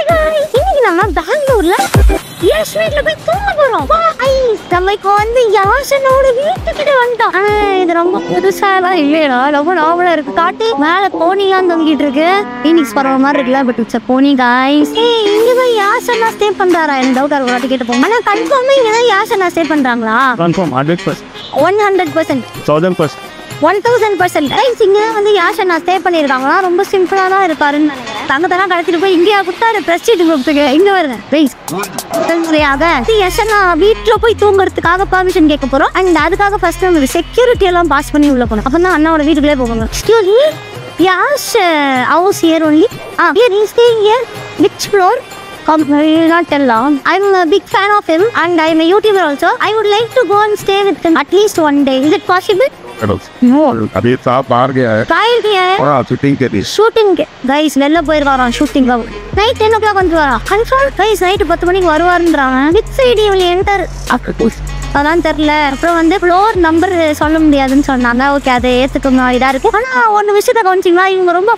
இன்னைக்கு நம்ம பெங்களூர்ல எஸ் வீட்ல போய் தூங்க போறோம். நம்ம இப்போ வந்து யாசனோட வீட்டுக்கிட்ட வந்துட்டோம். இது ரொம்ப புதுசாலாம் இல்லையா, ரொம்ப நார்மலா இருக்கு. காட்டு மேல போனிலாம் தொங்கிட்டு இருக்கு. ஃபீனிக்ஸ் பறவை மாதிரி இருக்குல்ல, பட் இட்ஸ் போனி கைஸ். இங்க போய் யாசனா ஸ்டே பண்றாரா? எனக்கு டவுட் இருக்கு. வாட்டி கேட்டு போங்க. ஆனா கன்ஃபார்மா இங்க தான் யாசனா ஸ்டே பண்றாங்களா? கன்ஃபார்ம் 100%. 100%. 1000%. 1000%. இங்க வந்து யாசனா ஸ்டே பண்ணிருக்காங்களா? ரொம்ப சிம்பிளா தான் இருக்காருன்னு நினைக்கிறேன். தங்கத்தெல்லாம் கடத்திட்டு போய் இங்கேயா கொடுத்தாரு பிரஸ்டீஜ் கொடுத்துக்கு. இங்க வருங்க ப்ளீஸ். வீட்டுல போய் தூங்குறதுக்காக பெர்மிஷன் கேட்க போறோம். அண்ட் அதுக்காக ஃபர்ஸ்ட் நம்ம செக்யூரிட்டி எல்லாம் பாஸ் பண்ணி உள்ள போகணும். அப்பதான் அண்ணாவோட வீட்டுக்குள்ளே போவாங்க. Excuse me, Yash house here only? Here is staying here. Which floor? Will not tell long. I'm a big fan of him and I'm a YouTuber also. I would like to go and stay with him at least one day. Is it possible? No. अभी साहब बाहर गया है. Trial किया है. और shooting के लिए. Shooting के. Guys வெளில போயிருவாராம் ஷூட்டிங். நைட் 10 o'clock வந்துருவாரா? கன்ஃபார்ம். Guys நைட் 10 மணிக்கு வருவாருன்றாங்க. With side will enter. அதான் தெரியல. அப்புறம் வந்து ஃப்ளோர் நம்பர் சொல்ல முடியாதுன்னு சொன்னாங்க. ஓகே, அதை ஏற்றுக்கணும். இதாக இருக்கும். ஆனால் ஒன்று விஷயத்தை கவனிச்சிங்களா, இவங்க ரொம்ப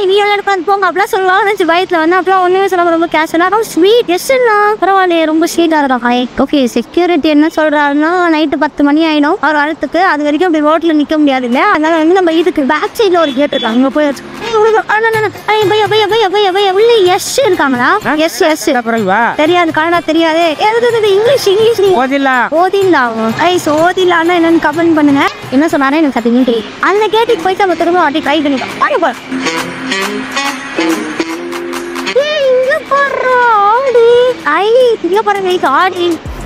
நீ எல்லாம் போங்க அப்படிலாம் சொல்லுவாங்க நினச்சி பயத்தில் வந்து அப்படிலாம் ஒன்றுமே சொல்லுவாங்க. ரொம்ப கேஷுவலாக ஸ்வீட். எஸ்ன்னா பரவாயில்லையே, ரொம்ப ஸ்வீட்டாக இருக்காங்க. ஓகே, செக்யூரிட்டி என்ன சொல்கிறாருன்னா நைட்டு 10 மணி ஆகிடும் அவர் வரத்துக்கு. அது வரைக்கும் அப்படி ரோட்டில் நிற்க முடியாது இல்லை. அதனால வந்து நம்ம இதுக்கு பேக் சைடில் ஒரு கேட் இருக்காங்க. அங்கே போய் உள்ள எஸ் இருக்காங்களா? எஸ் எஸ் தெரியாது, கனடா தெரியாது. இங்கிலீஷ் ஓதிலான்னா என்னன்னு கமெண்ட் பண்ணுங்க. என்ன சொன்னாரே எனக்கு சத்தியமே தெரியும். அந்த கேட்டுக்கு போயிட்டு நம்ம திரும்ப வாட்டி ட்ரை பண்ணிக்கலாம்.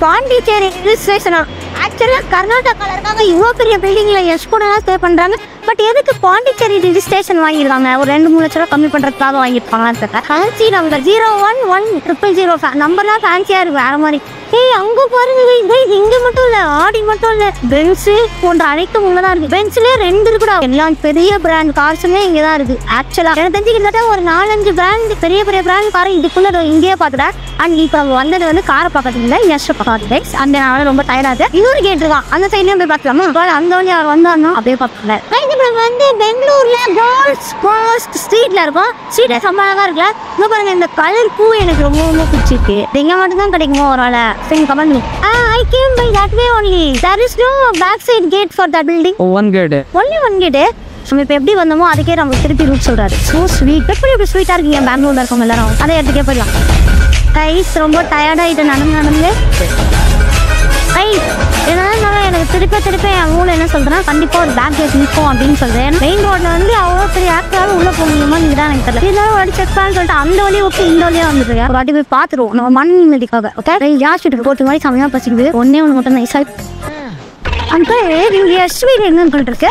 பாண்டிச்சேரி ஹில் ஸ்டேஷனா? ஆக்சுவலா கர்நாடகால இருக்காங்க. இவ்வளோ பெரிய பில்டிங்ல எஸ் கூட ஸ்டே பண்றாங்க. பட் எதுக்கு பாண்டிச்சேரி ரிஜிஸ்ட்ரேஷன் வாங்கியிருக்காங்க? ஒரு 2-3 லட்ச ரூபா கம்மி பண்றதுக்காக வாங்கியிருப்பாங்கன்னு தெரியல. ஃபேன்சி நம்பர் 01100 நம்பர்லாம் ஃபேன்சியா இருக்கு வேற மாதிரி. அங்க பாருங்க, இங்க மட்டும் இல்ல, ஆடி மட்டும் இல்ல, பென்ஸ் போன்ற அனைத்தும் உள்ளதான் இருக்கு. பென்ஸ்லயே 2 இருக்குடா. எல்லாம் பெரிய பிராண்ட் கார்ஸுமே இங்கதான் இருக்கு. ஆக்சுவலா எனக்கு தெரிஞ்சு கிட்டத்தட்ட ஒரு 4-5 பிராண்ட் பெரிய பெரிய பிராண்ட் காரை இதுக்குள்ள இங்கேயே பாத்துட்டேன். அண்ட் இப்ப வந்தது வந்து காரை பார்க்கறது இல்லை, எஸ் பார்க்கறது. அந்த நாள ரொம்ப டயர்டாது. இன்னொரு கேட் இருக்கான், அந்த சைட்லயும் போய் பார்க்கலாமா? அந்த வழி அவர் வந்தாருன்னா அப்படியே பார்க்கல. வந்து பெங்களூர்ல கேர்ள்ஸ் ஃபர்ஸ்ட் ஸ்ட்ரீட்ல இருக்கும். ஸ்ட்ரீட் ரொம்ப அழகா இருக்குல்ல. இன்னும் பாருங்க, இந்த கலர் பூ எனக்கு ரொம்ப ரொம்ப பிடிச்சிருக்கு. இங்க மட்டும் தான் கிடைக்குமோ ஒரு வேளை? கமெண்ட் பண்ணி. I came by that way only. There is no backside gate for that building. One gate. Only one gate. நம்ம இப்போ எப்படி வந்தோமோ அதுக்கே நம்ம திருப்பி ரூட் சொல்றாரு. So sweet. எப்படி ஸ்வீட்டா இருக்கீங்க பெங்களூர்ல இருக்கவங்க எல்லாரும்? அதே இடத்துக்கே போயிடலாம். கைஸ் ரொம்ப டயர்டாயிட்டு நடந்து எனக்கு திருப்பி என் ஊரில் என்ன சொல்றேன்னா கண்டிப்பா ஒரு பேக் கேட் நிற்கும் அப்படின்னு சொல்றேன். மெயின் ரோட்ல வந்து அவ்வளோ பெரிய ஆக்டராக உள்ள போக முடியுமா தான் எனக்கு தெரியல. இருந்தாலும் ஒரு செக் பண்ணு சொல்லிட்டு அந்த வழியை ஓகே இந்த வழியா வந்துருக்கேன். ஒரு வாட்டி போய் பார்த்துருவோம் நம்ம மண் நிம்மதிக்காக. ஓகே, ஜாஸ்தி போட்டு மாதிரி செமையா பசிக்குது. ஒன்னே ஒன்று மட்டும் நைஸா அந்த நீங்க எஸ்வி என்னன்னு சொல்லிட்டு இருக்கு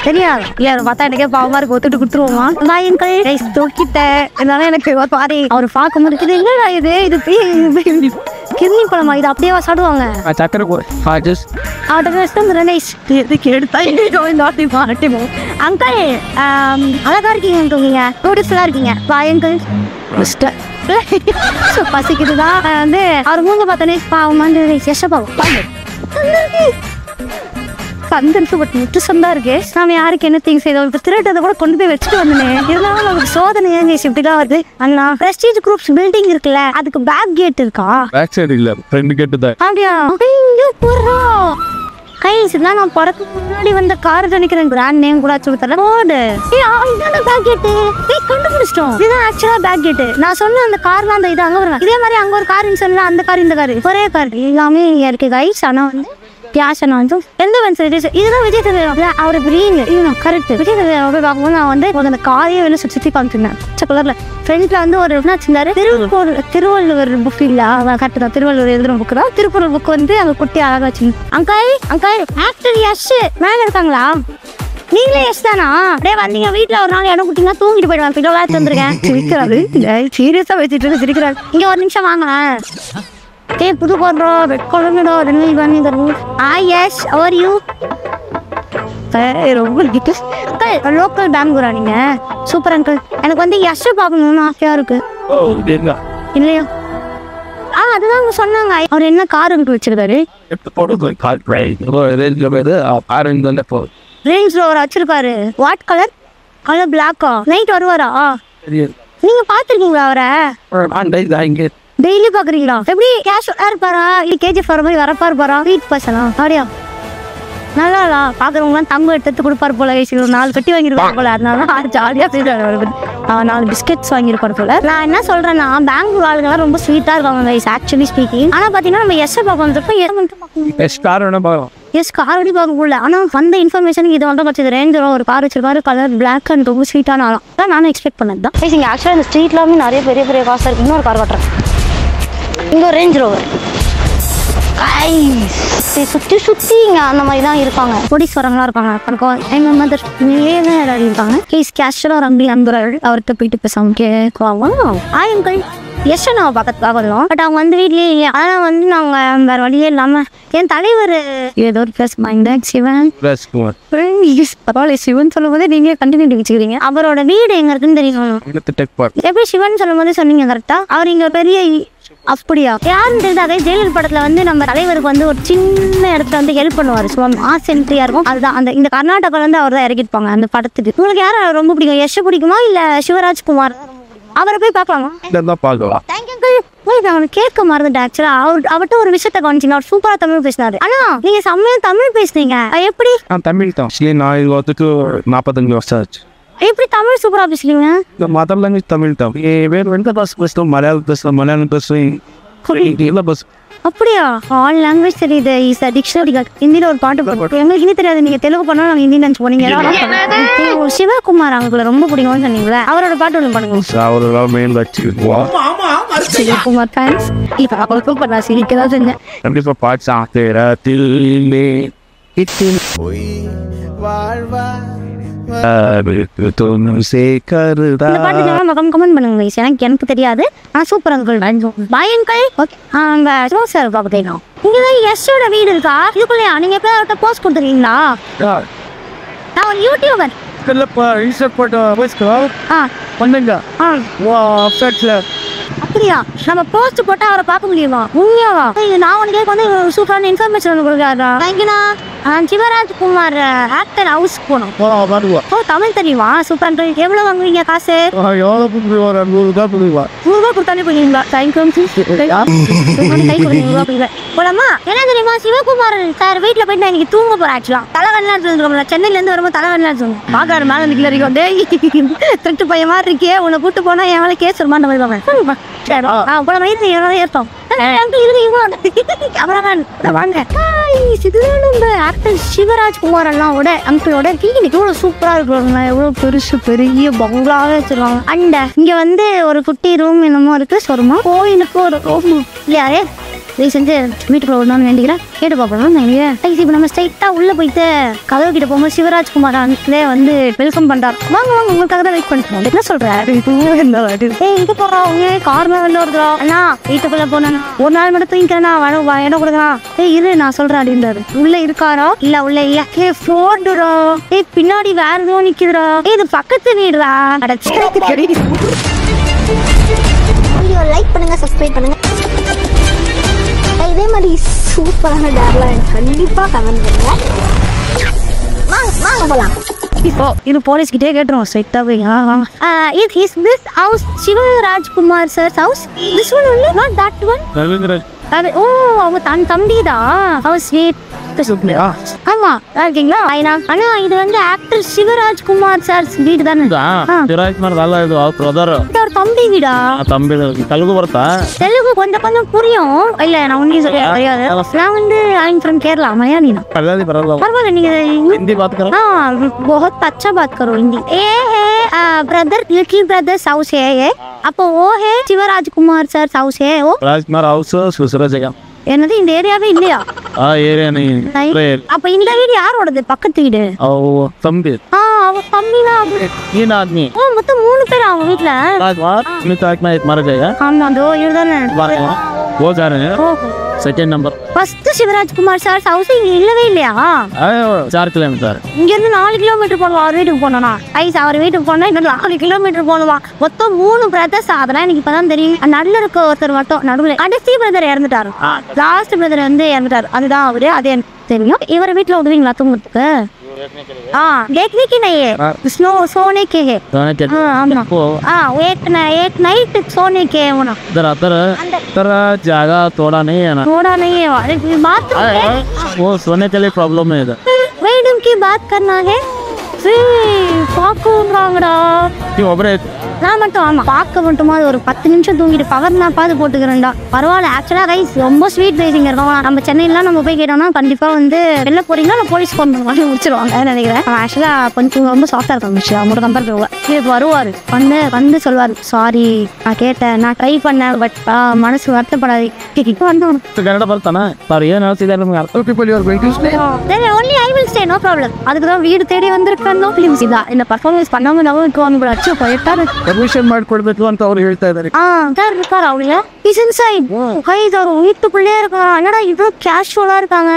தெரியாது. இல்ல பார்த்தா எனக்கே பாவமா இருக்கு, ஒத்துட்டு கொடுத்துருவோமா? நான் என் கை தூக்கிட்டேன். இருந்தாலும் எனக்கு பாரு அவர் பார்க்கும் போது இது என்னடா இது கிர்னி பழமா? இது அப்படியே சாப்பிடுவாங்க. அங்கிள் அழகா இருக்கீங்க, பியூட்டிஃபுல்லா இருக்கீங்க. அங்கிள் பசிக்குதுதான் வந்து அவர் மூங்க பார்த்தோன்னே பாவம் வந்து பாவம் சந்தரிப்பு பட் முட்டு சந்தா இருக்கு. நாம யாருக்கு என்ன திங்ஸ் செய்தோம்? இப்போ திருட்டதை கூட கொண்டு போய் வச்சுட்டு வந்தேன். இருந்தாலும் நமக்கு சோதனை இப்படிதான் வருது. அண்ணா பிரஸ்டீஜ் குரூப்ஸ் பில்டிங் இருக்குல்ல, அதுக்கு பேக் கேட் இருக்கா? பேக் சைடு இல்ல, ஃப்ரண்ட் கேட் தான். அப்படியா? கைஸ் இதெல்லாம் நான் பிறக்கு முன்னாடி வந்த கார் நினைக்கிறேன். பிராண்ட் நேம் கூட சொல்லித்தரேன். போடு பேக் கேட்டு கண்டுபிடிச்சிட்டோம். இதுதான் ஆக்சுவலா பேக் கேட்டு. நான் சொன்ன அந்த கார் தான் அந்த இது அங்க வருங்க. இதே மாதிரி அங்க ஒரு கார் சொன்னா அந்த கார் இந்த கார் ஒரே கார் எல்லாமே இருக்கு கைஸ். ஆனா வந்து தியாசனா வந்து எந்த இதுதான் விஜய் சேதுபதி. அவர் கிரீன் கரெக்ட். விஜய் சேதுபதி போய் பார்க்கும்போது நான் வந்து அந்த காரையே வெளில சுற்றி காமிச்சிருந்தேன். கலர்ல ஃப்ரண்ட்ல வந்து ஒரு என்ன வச்சிருந்தாரு, திருவள்ளுவர் புக் இல்ல கரெக்ட் தான், திருவள்ளுவர் எழுதுற புக் தான். திருக்குறள் புக் வந்து அங்க குட்டி அழகா வச்சிருந்தேன். அங்கிள் ஆக்டர் யஷ் மேல இருக்காங்களா? நீங்களே எஸ் தானா? அப்படியே வந்தீங்க வீட்டுல ஒரு நாள் இடம் குட்டிங்கன்னா தூங்கிட்டு போயிடுவாங்க. பிள்ளை விளையாட்டு வந்துருக்கேன். சிரிக்கிறாரு, சீரியஸா வச்சுட்டு சிரிக்கிறாரு. இங்க ஒரு நிமிஷம் வாங்க. புது போடுறோம் ரெட் கலர்டா ரெனில் பண்ணி தருவோம். எஸ் அவர் யூ ரொம்ப லோக்கல் பெங்களூரா நீங்க? Super uncle. எனக்கு வந்து யஷ் பார்க்கணும்னு ஆசையா இருக்கு. இல்லையா? அதுதான் சொன்னாங்க. அவர் என்ன கார் அங்கிள் வச்சிருக்காரு? ரேஞ்ச் ரோவர் வச்சிருக்காரு. What colour? கலர் பிளாக்கா? நைட் வருவாரா? நீங்க பாத்துருக்கீங்களா அவரை? இங்கே டெய்லி பாக்குறீங்களா? எப்படி கேஷுவலா இருப்பாரா இல்ல கேஜிஎஃப் வர மாதிரி வரப்பா இருப்பாரா? ஸ்வீட் பர்சனா அப்படியா? நல்லா பாக்குறவங்களாம் தங்கம் எடுத்து கொடுப்பாரு போல. 4 கட்டி வாங்கிருப்பாரு போல. அதனால ஜாலியா பேசுறாரு. 4 பிஸ்கெட்ஸ் வாங்கிருப்பாரு போல. நான் என்ன சொல்றேன்னா பெங்களூர் ஆளுங்கெல்லாம் ரொம்ப ஸ்வீட்டா இருக்காங்க கைஸ் ஆக்சுவலி ஸ்பீக்கிங். ஆனா பாத்தீங்கன்னா நம்ம எஸ் பார்க்க வந்திருக்கோம். எஸ் கார் வண்டி பார்க்க போகல. ஆனா வந்த இன்ஃபர்மேஷனுக்கு இது வந்து பச்சது ரேஞ்ச் ஒரு கார் வச்சிருக்காரு. கலர் பிளாக் அண்ட் ரொம்ப ஸ்வீட்டான ஆளும் தான் நானும் எக்ஸ்பெக்ட் பண்ணது தான். இங்கே ஆக்சுவலாக இந்த ஸ்ட்ரீட்லாமே நிறைய பெரிய பெரிய காசு இருக்கு. இன்னொரு கார் காட்டுறேன். இங்கே ஒரு ரேஞ்ச் ரோவர் சுற்றி சுற்றி இங்கே அந்த மாதிரி தான் இருப்பாங்க. போலீஸ்வரங்களாம் இருப்பாங்க. எங்கள் மதர் இருக்காங்க. கேஸ் கேஷுவலாக ஒரு அம்பி நண்பர்கள் அவர்கிட்ட போயிட்டு பேசாமல் கேட்குவாங்க. ஆயங்கள் எஸ் நான் பக்கத்துக்காக வரலாம். பட் அவங்க வந்து வீட்லேயே இல்லை. ஆனால் வந்து நாங்கள் வேறு வழியே இல்லாமல் என் தலைவர் ஏதோ ஒரு ப்ளஸ் மைண்ட் சிவன் பரவாயில்ல. சிவன் சொல்லும் போதே நீங்களே கண்டினியூ வச்சுக்கிறீங்க. அவரோட வீடு எங்க இருக்குன்னு தெரியும். எப்படி சிவன் சொல்லும் போதே சொன்னீங்க கரெக்டா? அவர் இங்க பெரிய அப்படியா யாருன்னு தெரியுது. அதே ஜெயலலிதா படத்துல வந்து நம்ம தலைவருக்கு வந்து ஒரு சின்ன இடத்துல வந்து ஹெல்ப் பண்ணுவாரு. மாஸ் என்ட்ரியா இருக்கும். அதுதான் அந்த இந்த கர்நாடகால இருந்து அவர் தான் இறக்கிருப்பாங்க அந்த படத்துக்கு. உங்களுக்கு யாரை ரொம்ப பிடிக்கும்? யஷ் பிடிக்குமா இல்ல சிவராஜ்குமார்? அவரை போய் பார்க்கலாமா? கேட்க மறந்துட்டேன். ஆக்சுவலா அவர்கிட்ட ஒரு விஷயத்த கவனிச்சிங்க. அவர் சூப்பரா தமிழ் பேசினாரு. ஆனா நீங்க செம்மையா தமிழ் பேசுனீங்க. எப்படி? தமிழ் தான். நான் இதுக்கு 45 வருஷம் ஆச்சு. எப்படி தமிழ் சூப்பரா பேசுறீங்க? மதர் லாங்குவேஜ் தமிழ் தான். வேறு எந்த பாஷை பேசுகிறோம்? மலையாளம் பேசுகிறோம், மலையாளம் பேசுவேன், எல்லாம் பேசுவேன். அப்படியா? ஆல் லாங்குவேஜ் தெரியுது. Is dictionary. ஹிந்தியில் ஒரு பாட்டு போட்டு எங்களுக்கு ஹிந்தி தெரியாது. நீங்கள் தெலுங்கு பண்ணால் நாங்கள் ஹிந்தி நினச்சி போனீங்க. சிவகுமார் அவங்களுக்கு ரொம்ப பிடிக்கும்னு சொன்னீங்களே, அவரோட பாட்டு ஒன்று பண்ணுங்க. அவரோட மெயின் வச்சுக்குவோம். சிவகுமார் ஃபேன்ஸ். இப்போ அவங்களுக்கும் பண்ண சிரிக்க தான் செஞ்சேன். கண்டிப்பாக பாட்டு சாத்திரத்தில் கமெண்ட் பண்ணுங்க. எனக்கு தெரியாது. ஆனா சூப்பர் அங்கிள் பயங்கல். ஓகே அங்க சார் பாப்போம். இங்கதான் எஸ்ஸோட வீடு இருக்கா? இதுக்குள்ளயா நீங்க எப்ப போஸ்ட் கொடுத்துருக்கீங்களா? நான் ஒரு யூடியூபர். அப்படியா? நம்ம போஸ்ட் போட்டா அவரை பார்க்க முடியுமா? உண்மையாவா? நான் உனக்கு வந்து சூப்பரான இன்ஃபர்மேஷன் கொடுக்குறாரா? தேங்க்யூண்ணா. சிவராஜ்குமார் ஆக்டர் ஹவுஸ் போனோம். ஓ தமிழ் தெரியுமா? சூப்பர். எவ்வளவு வாங்குவீங்க காசு? 100 ரூபா கொடுத்தாலே போவீங்களா? போலாமா? என்ன தெரியுமா சிவகுமார் சார் வீட்டில் போயிட்டு நான் இன்னைக்கு தூங்க போறேன். ஆக்சுவலா தலைவன்லாம் இருக்கோம்ல, சென்னையில இருந்து வரும்போது தலைவன்லாம் சொல்லுங்க. பாக்காரு மேல நிக்கல இருக்கும். திருட்டு பையன் மாதிரி இருக்கே, உன்னை கூட்டு போனா என் மேலே கேஸ் வருமானு போல ஏற்போம். சிவராஜ்குமார் எல்லாம் அங்கிளோட எவ்வளவு சூப்பரா இருக்கிறாங்க. எவ்வளவு பெருசு பெரிய பங்களாவே வச்சிருக்காங்க. அண்ட் இங்க வந்து ஒரு குட்டி ரூம் என்னமோ இருக்கு. சொருமா கோயிலுக்கு ஒரு ரூம் இல்லையாரே செஞ்சு வீட்டுக்குள்ள ஒண்ணு வேண்டிக்கிறேன். கேட்டு பார்ப்போம். இப்போ நம்ம ஸ்ட்ரைட்டா உள்ள போயிட்டு கதவு கிட்ட போகும்போது சிவராஜ்குமார் அங்கிளே வந்து வெல்கம் பண்றாரு. வாங்க வாங்க உங்களுக்காக தான் வெயிட் பண்ணிட்டு என்ன சொல்றாரு? இது போடுறவங்க கார்ல வெளில வருதுரா அண்ணா வீட்டுக்குள்ள போனா ஒரு நாள் மட்டும் தூங்கிக்கிறேன்னா இடம் கொடுக்கலாம். இரு நான் சொல்றேன் அப்படின்றாரு. உள்ள இருக்காரா? இல்ல உள்ள இல்ல. போடுறா பின்னாடி வேற எதுவும் நிக்குதுரா. இது பக்கத்து வீடுடா. லைக் பண்ணுங்க, சப்ஸ்கிரைப் பண்ணுங்க. இதே மாதிரி சூப்பரான டேர்லாம் கண்டிப்பா கமெண்ட் பண்ணுங்க. வாங்க போலாம். இப்போ இது போலீஸ் கிட்டே கேட்டுருவோம் ஸ்ட்ரைட்டா போய். Is this house Shivarajkumar sir house? This one only not that one. ஓ அவங்க தம்பிதான். House sweet. ஆமா இருக்கீங்களா? ஆனா இது வந்து ஆக்டர் சிவராஜ்குமார் சார் வீடு தானே? தம்பி வீடா? தெலுங்கு கொஞ்சம் கொஞ்சம் புரியும். இல்ல நான் ஒன்னும் சொல்ல தெரியாது. நான் வந்து ஐம் ஃப்ரம் கேரளா மலையாளி. பரவாயில்ல நீங்க हिंदी बात करो. बहुत अच्छा बात करो हिंदी. ये है ब्रदर लिटिल ब्रदर्स हाउस है ये. அப்போ ஓ है சிவராஜ்குமார் சார் ஹவுஸ் है वो. ராஜ்குமார் ஹவுஸ் சுசரா ஜெகா. என்னது இந்த ஏரியாவே இல்லையா? ஏரியா நீ. அப்ப இந்த வீடு யாரோடது? பக்கத்து வீடு. தம்பி. அவ தம்பினா तीन आदमी. ஓ மொத்தம் 3 பேர் அவங்க வீட்ல. राजकुमार में तो एक में एक मारा जाएगा. ஆமா दो இதுதானே. वो जा रहे हैं. Second number. First Shivarajkumar sir house இங்க இல்லவே இல்லையா? 4 கிலோமீட்டர். இங்க இருந்து 4 கிலோமீட்டர் போகணும் அவர் வீட்டுக்கு போனோம்னா. அவர் வீட்டுக்கு போனா இன்னும் 4 கிலோமீட்டர் போகணுமா? மொத்தம் 3 பிரதர்ஸ். அதெல்லாம் எனக்கு இப்பதான் தெரியும். நடுவில் இருக்க ஒருத்தர் மட்டும் நடுவில் கடைசி பிரதர் இறந்துட்டாரு. லாஸ்ட் பிரதர் வந்து இறந்துட்டாரு. அதுதான் அவரு. அது எனக்கு தெரியும். இவர வீட்டுல உதவிங்களா தூங்குறதுக்கு? हाँ देखने की नहीं है, स्नो सोने के है। एक नाइट सोने के है वो ना। तरह जगह थोड़ा नहीं है ना, थोड़ा नहीं है बात वो सोने के लिए प्रॉब्लम है इधर। बेडरूम की बात करना है நான் மட்டும் ஆமா பார்க்க மட்டுமா ஒரு 10 நிமிஷம் தூங்கிட்டு பவர் நான் பார்த்து போட்டுக்கிறேன்டா பரவாயில்ல. ஆக்சுவலா ரைஸ் ரொம்ப ஸ்வீட் ரைசிங் இருக்கும். நம்ம சென்னையிலாம் நம்ம போய் கேட்டோம்னா கண்டிப்பா வந்து வெளில போறீங்கன்னா நான் போலீஸ் ஃபோன் பண்ணி முடிச்சிருவாங்க நினைக்கிறேன். ஆக்சுவலா கொஞ்சம் ரொம்ப சாஃப்டா இருக்கும் அவங்களோட கம்பேர் பண்ணுவாங்க. வருவாரு வந்து சொல்லுவாரு சாரி நான் கேட்டேன் நான் ட்ரை பண்ணேன் பட் மனசு வருத்தப்படாது. only I will stay no problem. அதுக்கு தான் வீடு தேடி வந்திருக்கேன். நோ ஃபிலிம்ஸ் இதா இந்த பர்ஃபார்மன்ஸ் பண்ணாம நம்ம விட்டுவாங்க அச்சு போயிட்டாரு. ಪರ್ಮಿಷನ್ ಮಾಡಿಕೊಡ್ಬೇಕು ಅಂತ ಅವ್ರು ಹೇಳ್ತಾ ಇದ್ದಾರೆ. இருக்காரு அவங்க இஸ் இன்சைட் கைஸ் அவர் வீட்டுக்குள்ளே இருக்காங்க. என்னடா இவ்வளோ கேஷுவலா இருக்காங்க.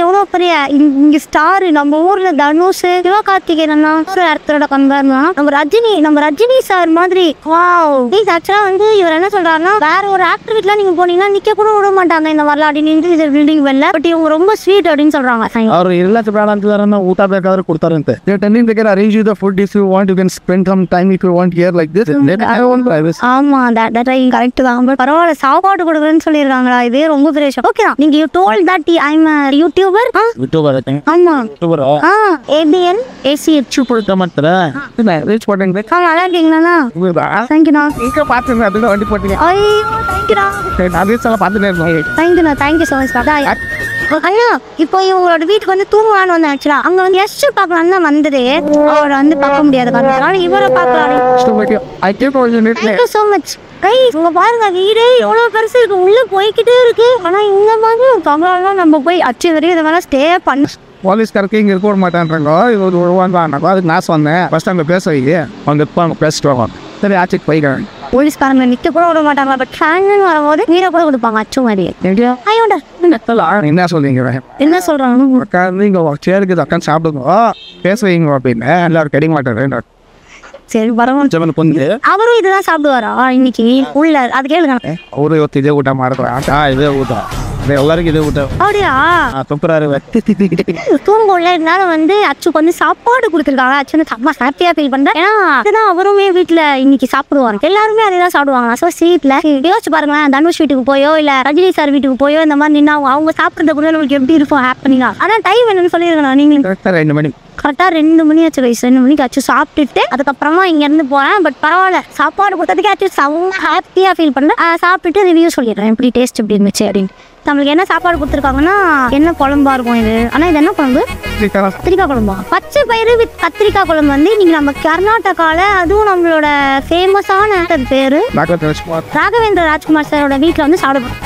எவ்வளோ பெரிய இங்க ஸ்டார் நம்ம ஊர்ல தனுஷ் சிவகார்த்திகேயன் ஒரு ஆக்டரோட கம்பேர் நம்ம ரஜினி சார் மாதிரி. வாவ் ப்ளீஸ் ஆக்சுவலா வந்து இவர் என்ன சொல்றாருன்னா வேற ஒரு ஆக்டர் வீட்டுல நீங்க போனீங்கன்னா நிக்க கூட விட மாட்டாங்க இந்த வரல அப்படின்னு இது பில்டிங் வெல்ல. பட் இவங்க ரொம்ப ஸ்வீட் அப்படின்னு சொல்றாங்க. ಅವರು ಎಲ್ಲ ಬೇಡ ಅಂತಾರನ್ನ ಊಟ ಬೇಕಾದ್ರೆ ಕೊಡ್ತಾರಂತೆ. they can arrange you the food if you want, you can spend some time if you want here like this. ஆமா that கரெக்ட் தான். பட் பரவாயில்ல சாப்பாடு கொடுக்குறேன்னு சொல்லிருக்காங்களா இது ரொம்ப பெரிய விஷயம். ஓகே நீங்க you told that I am a YouTuber. ஆமா யூடியூபர் ABN ACH கொடுத்த மாட்டற நான் ரீச் போட்டேங்க. நல்லா இருக்கீங்களா? தேங்க்யூண்ணா. இங்க பாத்துங்க அதுல வண்டி போட்டீங்க. ஐயோ தேங்க்யூண்ணா. நான் ரீச் எல்லாம் பார்த்துட்டே இருக்கேன். தேங்க்யூண்ணா. Thank you so much. ஐயா இப்போ இவங்களோட வீட்டுக்கு வந்து தூங்குவான்னு வந்தேன். ஆக்சுவலா அங்க வந்து கெஸ்ட் பார்க்கலான்னு தான் வந்தது. அவரை வந்து பார்க்க முடியாது காரணம் இவரை பார்க்கலாம். Thank you so much. இங்க பாருங்க வீடு எவ்வளவு பெருசு இருக்கு. உள்ள போய்கிட்டே இருக்கு. ஆனா இந்த மாதிரி தகவலாம் நம்ம போய் அச்சு வரையும் இதை வேணா ஸ்டே பண்ண போலீஸ்காரருக்கு இங்கே இருக்க மாட்டான்றாங்க. இது ஒரு வாங்க அதுக்கு நான் சொன்னேன் ஃபர்ஸ்ட் அங்கே பேச வைங்க அவங்க இருப்பாங்க பேசிட்டு வாங்க. சரி ஆச்சுக்கு போய்க்கிறேன். போலீஸ்காரங்க நிக்க கூட விட மாட்டாங்க. பட் ஃபேன் வரும்போது வீர கூட கொடுப்பாங்க அச்சு மாதிரி. என்ன சொல்றீங்க? என்ன சொல்றாங்க? உட்காந்து இங்க சேருக்கு அக்கா சாப்பிடுங்க பேச வைங்க அப்படின்னு எல்லாரும் கிடைக்க மாட்டாரு. சரி பரவாயில்ல பொண்ணு அவரும் இதுதான் சாப்பிடுவாரா இன்னைக்கு உள்ள? அது கேளுங்க. அவரு ಇವತ್ತು இதே ಊಟ ಮಾಡ್ತಾರೆ. இதே ಊಟ எல்லாருக்கும் இதே ಊಟ. அப்படியா? தொப்புறாரு தூங்குள்ள இருந்தாலும் வந்து அச்சுக்கு வந்து சாப்பாடு கொடுத்துருக்காங்க. அச்சு வந்து செம்ம ஹாப்பியா ஃபீல் பண்றேன். ஏன்னா அதுதான் அவருமே வீட்டுல இன்னைக்கு சாப்பிடுவாங்க. எல்லாருமே அதேதான் சாப்பிடுவாங்க. ஸோ ஸ்வீட்ல யோசிச்சு பாருங்களேன். தனுஷ் வீட்டுக்கு போயோ இல்ல ரஜினி சார் வீட்டுக்கு போயோ இந்த மாதிரி நின்னா அவங்க சாப்பிட்றது கூட நம்மளுக்கு எப்படி இருக்கும் ஹாப்பினிங்கா. ஆனா டைம் என்னன்னு சொல்லிருக்கணும். நீங்க 2 மணி கரெக்டா 2 மணி ஆச்சு. 2 மணிக்கு அச்சு சாப்பிட்டுட்டு அதுக்கப்புறமா இங்க இருந்து போறேன். பட் பரவாயில்ல சாப்பாடு கொடுத்ததுக்கு அச்சு செம்ம ஹாப்பியா ஃபீல் பண்றேன். சாப்பிட்டுட்டு ரிவ்யூ சொல்லிடுறேன் எப்படி டேஸ்ட் எப்படி இருந்துச்சு அப்படின்னு. நம்மளுக்கு என்ன சாப்பாடு கொடுத்துருக்காங்கன்னா என்ன குழம்பா இருக்கும் இது. ஆனா இது என்ன குழம்பு? கத்திரிக்காய் குழம்பா? பச்சை பயிறு வித் கத்திரிக்காய் குழம்பு வந்து இன்னைக்கு நம்ம கர்நாடகால அதுவும் நம்மளோட ஃபேமஸான ஆக்டர் பேரு ராகவேந்திர ராஜ்குமார் சாரோட வீட்டுல வந்து சாப்பிடுவோம்.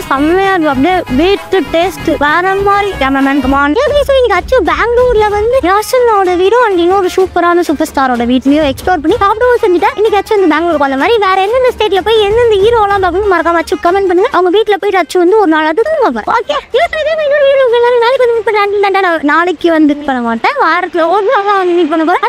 செம்மையா இருக்கும். அப்படியே வீட்டு டேஸ்ட் வேற மாதிரி. Cameraman come on. இன்னைக்கு அச்சு பெங்களூர்ல வந்து யாசனோட வீடும் அண்ட் இன்னொரு சூப்பரான சூப்பர் ஸ்டாரோட வீட்லயும் எக்ஸ்ப்ளோர் பண்ணி சாப்பிடவும் செஞ்சுட்டேன். இன்னைக்கு அச்சு வந்து பெங்களூருக்கு அந்த மாதிரி வேற எந்தெந்த ஸ்டேட்ல போய் எந்தெந்த ஹீரோலாம் பார்க்கணும் மறக்காம அச்சு கமெண்ட் பண்ணுங்க. அவங்க வீட்டுல போயிட்டு அச்சு வந்து ஒரு நாள் அது நாளைக்கு வந்து பண்ண மாட்டேன். வாரத்துல ஒரு நாள் வந்து மீட் பண்ண போறேன்.